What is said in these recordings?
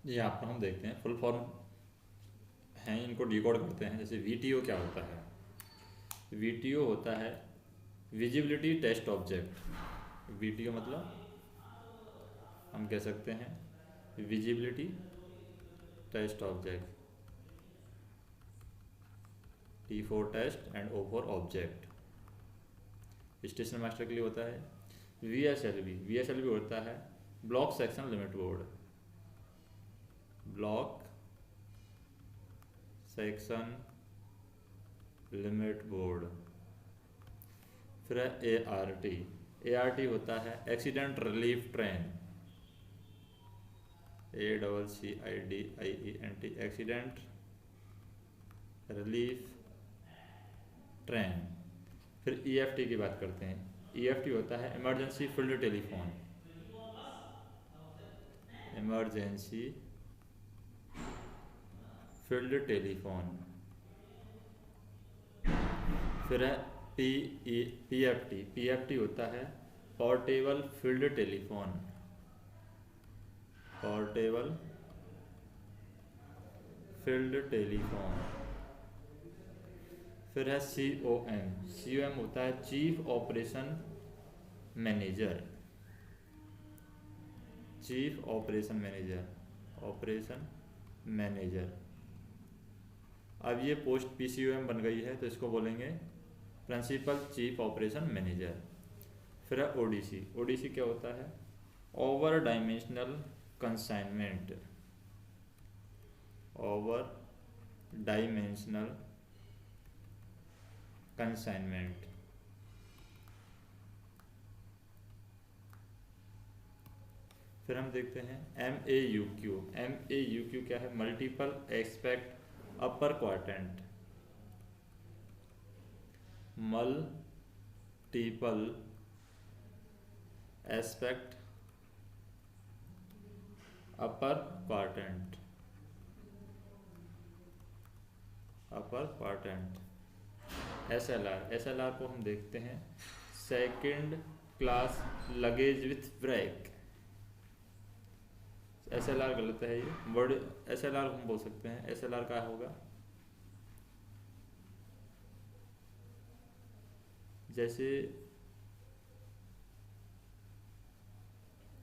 ये आपको हम देखते हैं फुल फॉर्म हैं, इनको डिकोड करते हैं। जैसे वीटीओ क्या होता है? वीटीओ होता है विजिबिलिटी टेस्ट ऑब्जेक्ट। वीटीओ मतलब हम कह सकते हैं visibility test object. T for test and O for object. Station master के लिए होता है वीएसएलवी। वीएसएलवी होता है block section limit board. Block section limit board. फिर है एआरटी। एआरटी होता है accident relief train. ACCIDENT accident relief train. फिर ईएफटी की बात करते हैं। ईएफटी होता है emergency field telephone. Emergency field telephone. फिर है पीएफटी। पीएफटी होता है portable field telephone. Portable field telephone. फिर है सीओएम। सीओएम होता है chief operation manager. Chief operation manager. Operation manager. अब ये पोस्ट पीसीओएम बन गई है तो इसको बोलेंगे प्रिंसिपल चीफ ऑपरेशन मैनेजर। फिर है ओडीसी। ओडीसी क्या होता है? Over dimensional consignment. Over dimensional consignment. फिर हम देखते हैं MAUQ। MAUQ क्या है? Multiple aspect upper quadrant. Multiple aspect upper quadrant. Upper quadrant. SLR को हम देखते हैं second class luggage with break. SLR गलत है, ये वर्ड SLR हम बोल सकते हैं। SLR क्या होगा? जैसे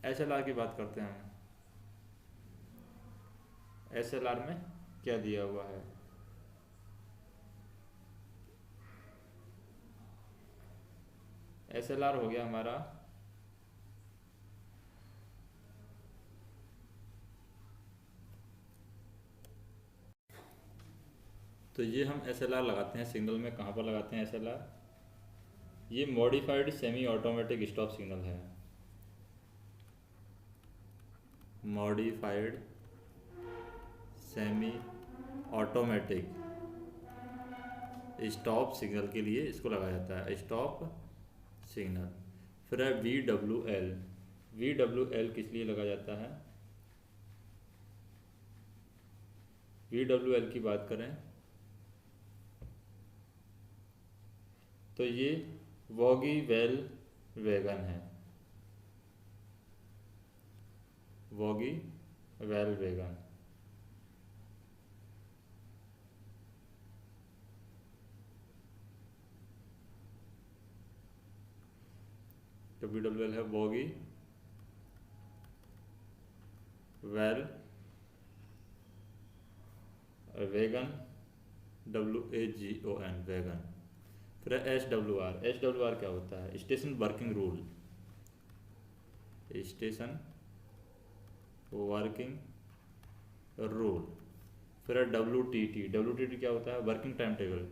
SLR की बात करते हैं हम। SLR में क्या दिया हुआ है? SLR हो गया हमारा तो ये हम SLR लगाते हैं सिग्नल में। कहाँ पर लगाते हैं SLR? ये modified semi automatic stop signal है। Modified semi automatic stop signal के लिए इसको लगाया जाता है, स्टॉप सिग्नल। फिर है VWL। VWL किस लिए लगाया जाता है? VWL की बात करें तो ये वॉगी वेल वैगन है। वॉगी वेल वैगन। तो VWL है वॉगी वेल वैगन। WAGON wagon. फिर SWR। SWR क्या होता है? Station working rule. Station working rule. फिर WTT। WTT क्या होता है? Working time table.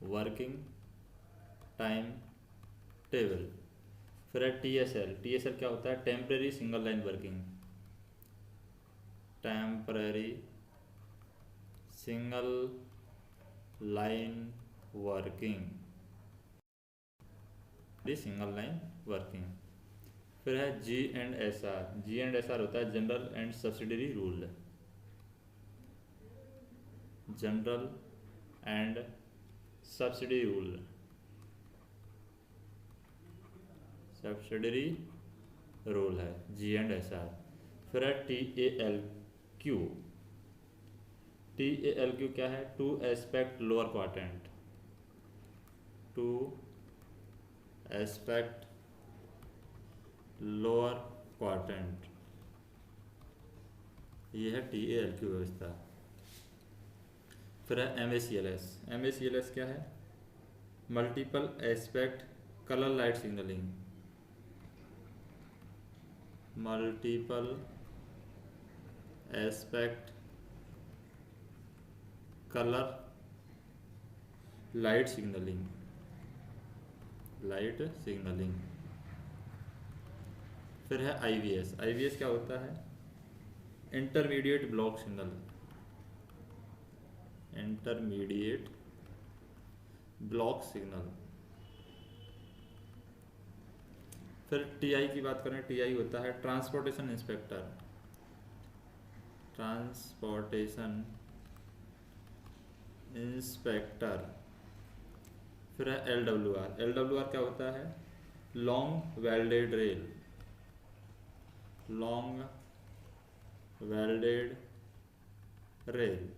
Working time table. फिर है TSL। TSL क्या होता है? Temporary single line working. Temporary single line working. Single line working. फिर है G&SR। G&SR होता है general and subsidiary rule. General and subsidy rule. Subsidiary rule है G&SR। फिर है TALQ। TALQ क्या है? To aspect lower quadrant, to aspect lower quadrant, ये है TALQ व्यवस्था। फिर है MACLS। MACLS क्या है? Multiple aspect colour light signalling, multiple aspect colour light signalling, light signalling. फिर है IVS। IVS क्या होता है? Intermediate block signal, intermediate block signal. फिर TI की बात करें, TI होता है ट्रांसपोर्टेशन इंस्पेक्टर, ट्रांसपोर्टेशन इंस्पेक्टर। फिर है LWR। LWR क्या होता है? Long welded rail, long welded rail.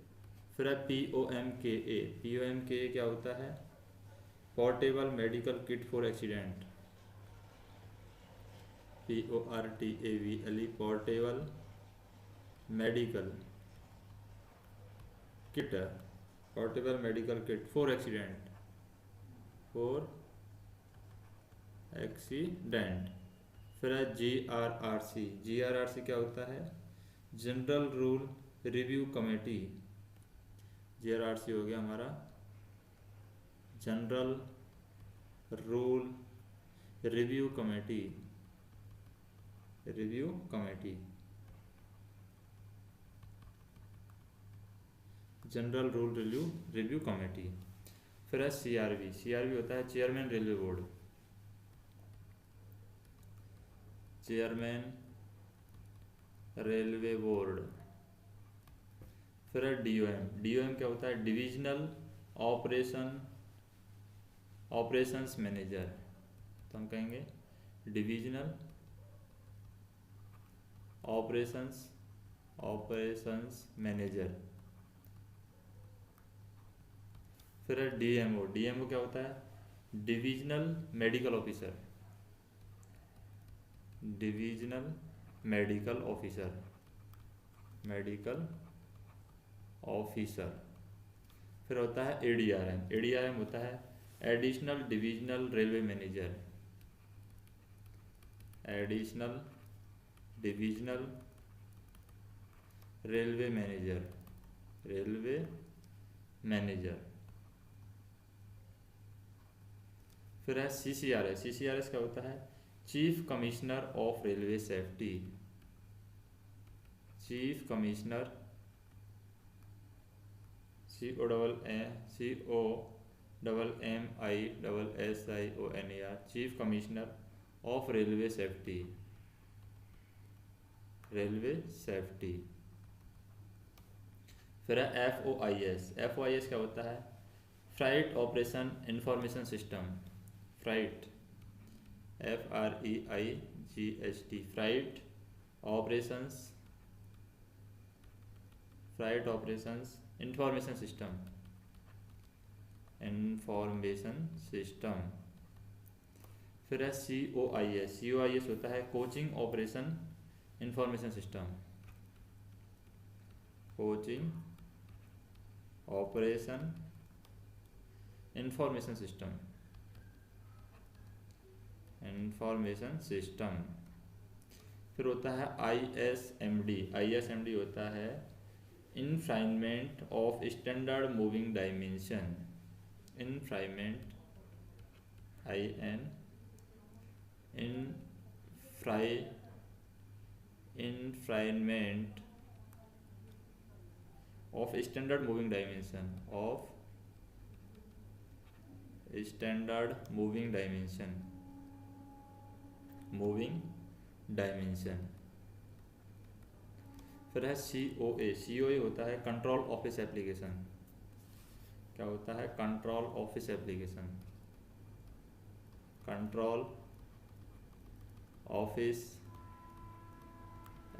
फिर है POMKA। POMKA क्या होता है? Portable medical kit for accident, PORTABLE, portable medical kit, portable medical kit for accident, for accident. फिर है GRRC। GRRC क्या होता है? General rule review committee. GRRC हो गया हमारा general rule review committee, review committee, general rule review committee. फिर है CRB। CRB होता है chairman railway board, chairman railway board. फिर है DOM। DOM क्या होता है? Divisional operations manager. तो हम कहेंगे डिविजनल ऑपरेशंस मैनेजर। फिर है DMO। DMO क्या होता है? Divisional medical officer, divisional medical officer, medical officer. फिर होता है ADRM। ADRM होता है additional divisional railway manager, additional divisional railway manager, railway manager. फिर है CCRS। CCRS क्या होता है? Chief commissioner of railway safety, chief commissioner, COMMISSIONER, chief commissioner of railway safety, railway safety. फिर है FOIS। FOIS क्या होता है? Freight operation information system, freight, FREIGHT, freight operations information system, information system. फिर है COIS। COIS होता है coaching operation information system, coaching operation information system, information system. फिर होता है ISMD। ISMD होता है infringement of standard moving dimension, infringement, infringement of standard moving dimension, of standard moving dimension, moving dimension. फिर है COA। COA होता है control office application. क्या होता है? Control office application, control office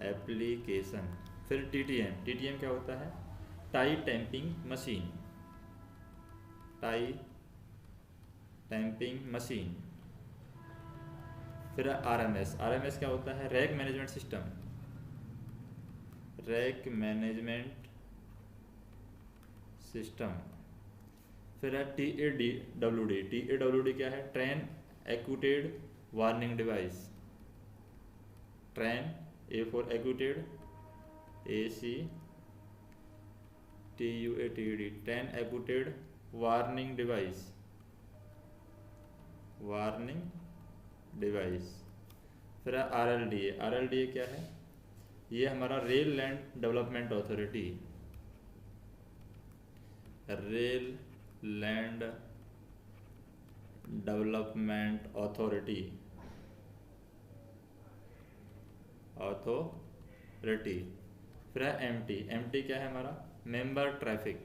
application. फिर TTM, TTM क्या होता है? Tie tamping machine, tie tamping machine. फिर RMS, RMS क्या होता है? Rack management system, rack management system. फिर है TAWD, TAWD क्या है? Train acquitted warning device, train A for acquitted, ACTUATED, train acquitted warning device, warning device. फिर है RLDA, RLDA क्या है? ये हमारा rail land development authority, rail land development authority, फिर है MT क्या है हमारा? मेंबर ट्रैफिक,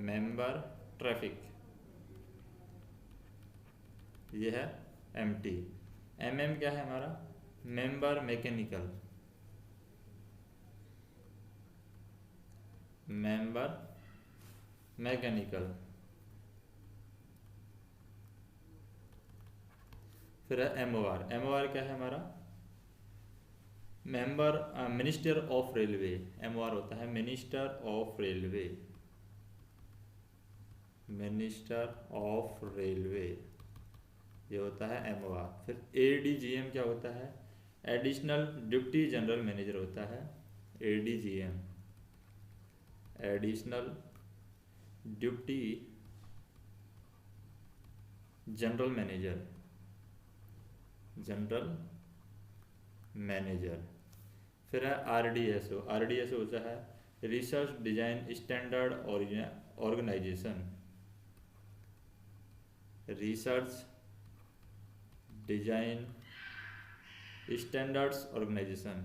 मेंबर ट्रैफिक, ये है MT। MM क्या है हमारा? Member mechanical, member mechanical. फिर है MOR क्या है हमारा? Member minister of railway, MOR होता है minister of railway, minister of railway, ये होता है MOR। फिर ADGM क्या होता है? एडिशनल डिप्टी जनरल मैनेजर होता है ADGM, additional deputy general manager, general manager. फिर है RDSO, RDSO होता है research design standard organisation, research design standards organisation,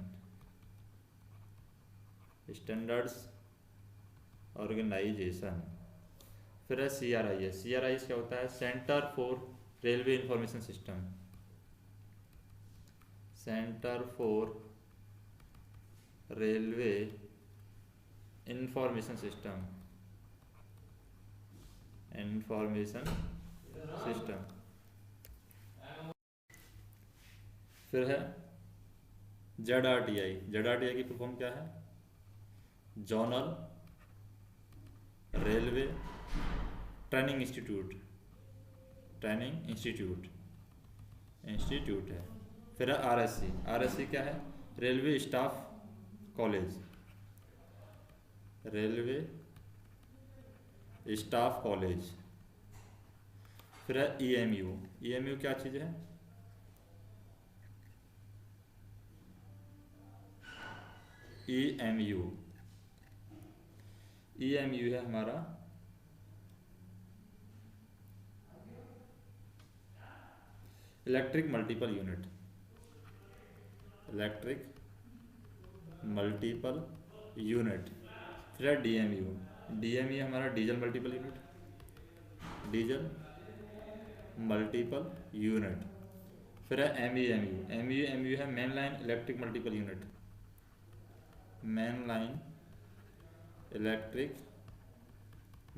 standards organisation. फिर है CRIS, CRIS क्या होता है? Centre for railway information system, centre for railway information system, information system. फिर है ZRTI की फुल फॉर्म क्या है? Zonal railway training institute, training institute है। फिर है RSC क्या है? Railway staff college, railway staff college. फिर है EMU क्या चीज़ है? EMU है हमारा electric multiple unit, electric multiple unit. फिर है DME हमारा diesel multiple unit, diesel multiple unit. फिर है MEMU है main line electric multiple unit, main line electric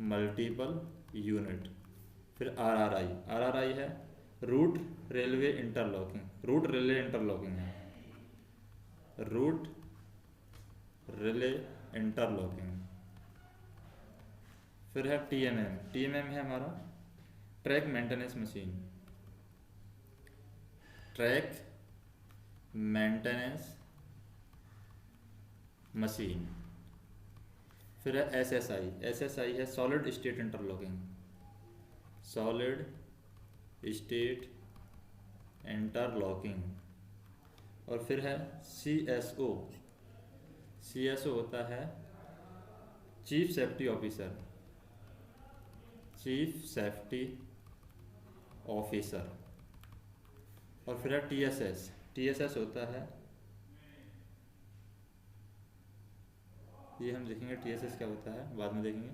multiple unit. फिर RRI है route railway interlocking, route relay interlocking है, route relay interlocking. फिर है TMM है हमारा track maintenance machine, track maintenance machine. फिर है SSI है solid state interlocking, solid state interlocking. और फिर है CSO होता है chief safety officer, chief safety officer. और फिर है TSS होता है, ये हम देखेंगे TSS क्या होता है बाद में देखेंगे।